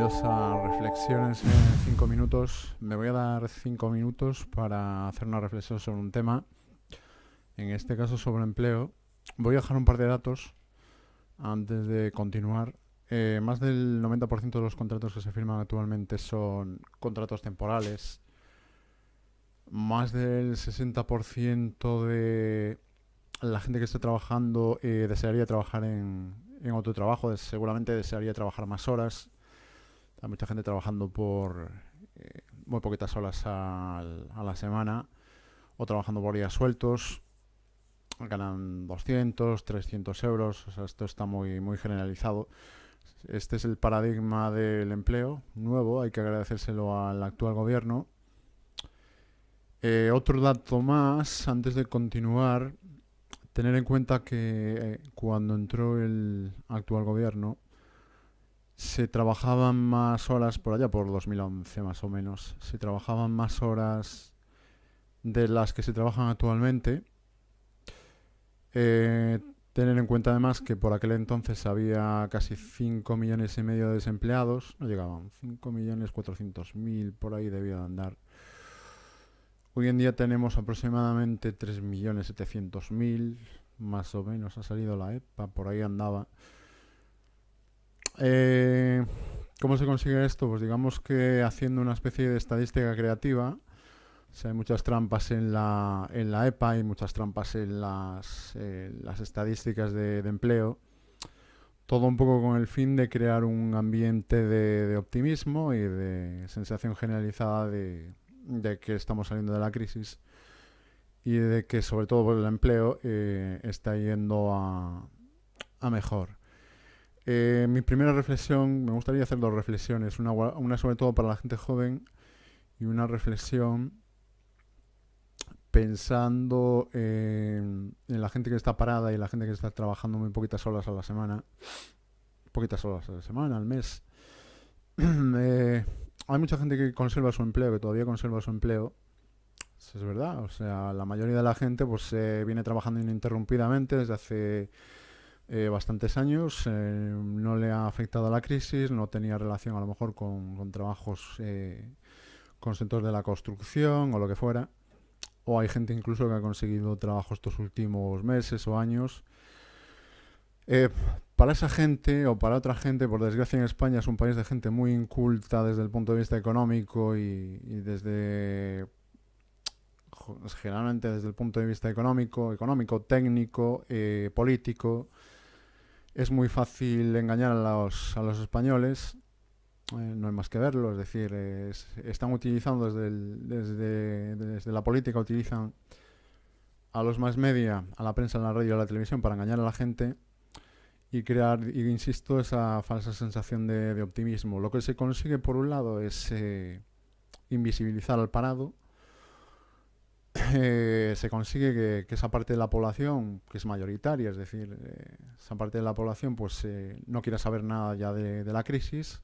bienvenidos a Reflexiones en 5 minutos. Me voy a dar 5 minutos para hacer una reflexión sobre un tema, en este caso sobre empleo. Voy a dejar un par de datos antes de continuar. Más del 90% de los contratos que se firman actualmente son contratos temporales. Más del 60% de la gente que está trabajando desearía trabajar en otro trabajo, seguramente desearía trabajar más horas. Hay mucha gente trabajando por muy poquitas horas a la semana o trabajando por días sueltos. Ganan 200, 300 euros. O sea, esto está muy generalizado. Este es el paradigma del empleo nuevo. Hay que agradecérselo al actual gobierno. Otro dato más, antes de continuar, tener en cuenta que cuando entró el actual gobierno se trabajaban más horas, por allá por 2011 más o menos, se trabajaban más horas de las que se trabajan actualmente. Tener en cuenta además que por aquel entonces había casi 5 millones y medio de desempleados, no llegaban, 5.400.000 por ahí debía de andar. Hoy en día tenemos aproximadamente 3.700.000, más o menos, ha salido la EPA, por ahí andaba. ¿Cómo se consigue esto? Pues digamos que haciendo una especie de estadística creativa. O sea, hay muchas trampas en la EPA y muchas trampas en las estadísticas de empleo. Todo un poco con el fin de crear un ambiente de optimismo y de sensación generalizada de que estamos saliendo de la crisis y de que sobre todo por el empleo está yendo a mejor. Mi primera reflexión, me gustaría hacer dos reflexiones, una sobre todo para la gente joven y una reflexión pensando en la gente que está parada y la gente que está trabajando muy poquitas horas a la semana, al mes. Hay mucha gente que conserva su empleo, que todavía conserva su empleo. Eso es verdad, o sea, la mayoría de la gente pues viene trabajando ininterrumpidamente desde hace bastantes años, no le ha afectado la crisis, no tenía relación a lo mejor con trabajos con sector de la construcción o lo que fuera, o hay gente incluso que ha conseguido trabajo estos últimos meses o años. Eh, para esa gente o para otra gente, por desgracia en España es un país de gente muy inculta desde el punto de vista económico y desde generalmente desde el punto de vista económico, técnico, político. Es muy fácil engañar a los españoles, no hay más que verlo, es decir, están utilizando desde la política, utilizan a los más media, a la prensa, a la radio y a la televisión para engañar a la gente y crear, insisto, esa falsa sensación de optimismo. Lo que se consigue por un lado es invisibilizar al parado. Se consigue que esa parte de la población, que es mayoritaria, es decir, esa parte de la población pues no quiera saber nada ya de la crisis,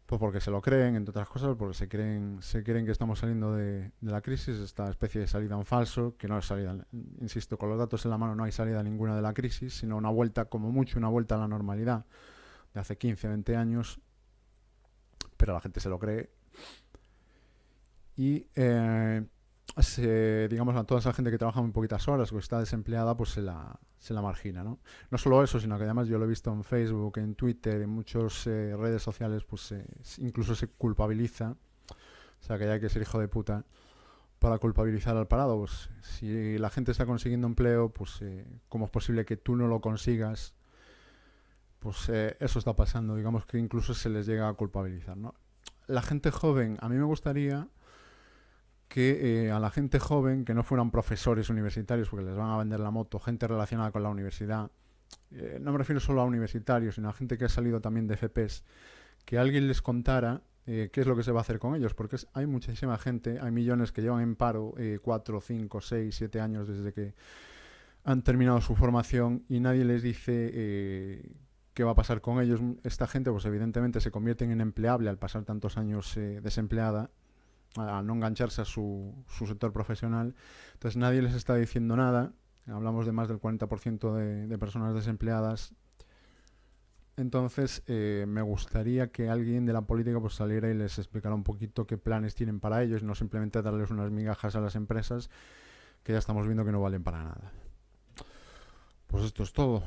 pues porque se lo creen, entre otras cosas, porque se creen que estamos saliendo de la crisis, esta especie de salida en falso, que no es salida, insisto, con los datos en la mano no hay salida ninguna de la crisis, sino una vuelta, como mucho, una vuelta a la normalidad de hace 15, 20 años, pero la gente se lo cree. Y digamos, a toda esa gente que trabaja muy poquitas horas o está desempleada, pues se la margina, ¿no? No solo eso, sino que además yo lo he visto en Facebook, en Twitter, en muchas redes sociales, pues incluso se culpabiliza. O sea, que ya hay que ser hijo de puta para culpabilizar al parado. Pues si la gente está consiguiendo empleo, pues ¿cómo es posible que tú no lo consigas? Pues eso está pasando. Digamos que incluso se les llega a culpabilizar, ¿no? La gente joven, a mí me gustaría que a la gente joven, que no fueran profesores universitarios porque les van a vender la moto, gente relacionada con la universidad, no me refiero solo a universitarios, sino a gente que ha salido también de FPs, que alguien les contara qué es lo que se va a hacer con ellos, porque hay muchísima gente, hay millones que llevan en paro 4, 5, 6, 7 años desde que han terminado su formación y nadie les dice qué va a pasar con ellos. Esta gente pues evidentemente se convierte en empleable al pasar tantos años desempleada, a no engancharse a su sector profesional. Entonces nadie les está diciendo nada. Hablamos de más del 40% de personas desempleadas Entonces, me gustaría que alguien de la política pues saliera y les explicara un poquito qué planes tienen para ellos, no simplemente darles unas migajas a las empresas que ya estamos viendo que no valen para nada. Pues esto es todo.